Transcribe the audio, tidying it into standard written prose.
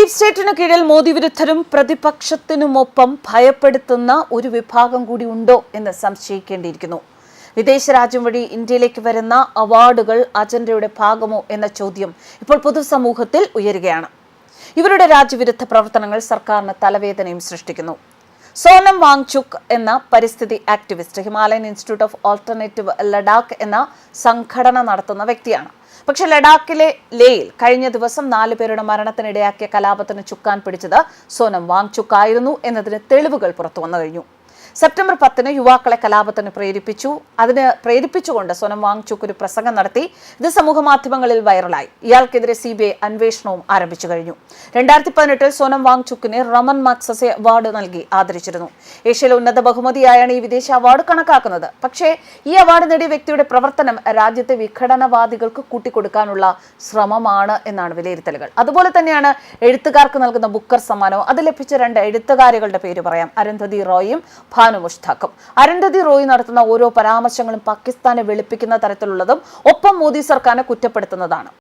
Deep സ്റ്റേറ്റിന് കീഴിൽ മോദി വിരുദ്ധരും പ്രതിപക്ഷത്തിനുമൊപ്പം ഭയപ്പെടുത്തുന്ന ഒരു വിഭാഗം കൂടി ഉണ്ടോ എന്ന് സംശയിക്കേണ്ടിയിരിക്കുന്നു. വിദേശ രാജ്യം വഴി ഇന്ത്യയിലേക്ക് വരുന്ന അവാർഡുകൾ അജണ്ടയുടെ ഭാഗമോ എന്ന ചോദ്യം ഇപ്പോൾ പൊതുസമൂഹത്തിൽ ഉയരുകയാണ്. ഇവരുടെ രാജ്യവിരുദ്ധ പ്രവർത്തനങ്ങൾ സർക്കാരിന് തലവേദനയും സൃഷ്ടിക്കുന്നു. സോനം വാങ്ചുക് എന്ന പരിസ്ഥിതി activist Himalayan institute of alternative Ladakh എന്ന സംഘടന നടത്തുന്ന വ്യക്തിയാണ്. പക്ഷേ ലഡാക്കിലെ ലേയിൽ കഴിഞ്ഞ ദിവസം 4 പേരുടെ മരണത്തിനിടയാക്കിയ കലാപത്തിന് ചുക്കാൻ പിടിച്ചത് സോനം വാങ്ചുക് ആയിരുന്നു എന്നതിന് തെളിവുകൾ പുറത്തു വന്നു കഴിഞ്ഞു. സെപ്റ്റംബർ 10 യുവാക്കളെ കലാപത്തിന് പ്രേരിപ്പിച്ചുകൊണ്ട് സോനം വാങ്ചുക് ഒരു പ്രസംഗം നടത്തി. ഇത് സമൂഹ മാധ്യമങ്ങളിൽ വൈറലായി. ഇയാൾക്കെതിരെ CBI അന്വേഷണവും ആരംഭിച്ചു കഴിഞ്ഞു. 2018 സോനം വാങ്ചുക്കിനെ റമൻ മാഗ്സസെ അവാർഡ് നൽകി ആദരിച്ചിരുന്നു. ഏഷ്യയിലെ ഉന്നത ബഹുമതിയായാണ് ഈ വിദേശ അവാർഡ് കണക്കാക്കുന്നത്. പക്ഷേ ഈ അവാർഡ് നേടിയ വ്യക്തിയുടെ പ്രവർത്തനം രാജ്യത്തെ വിഘടനവാദികൾക്ക് കൂട്ടിക്കൊടുക്കാനുള്ള ശ്രമമാണ് എന്നാണ് വിലയിരുത്തലുകൾ. അതുപോലെ തന്നെയാണ് എഴുത്തുകാർക്ക് നൽകുന്ന ബുക്കർ സമ്മാനവും. അത് ലഭിച്ച 2 എഴുത്തുകാരികളുടെ പേര് പറയാം: അരുന്ധതി റോയും ഭാനു മുഷ്താഖും. അരുന്ധതി റോയ് നടത്തുന്ന ഓരോ പരാമർശങ്ങളും പാകിസ്ഥാനെ വെളുപ്പിക്കുന്ന തരത്തിലുള്ളതും ഒപ്പം മോദി സർക്കാരിനെ കുറ്റപ്പെടുത്തുന്നതാണ്.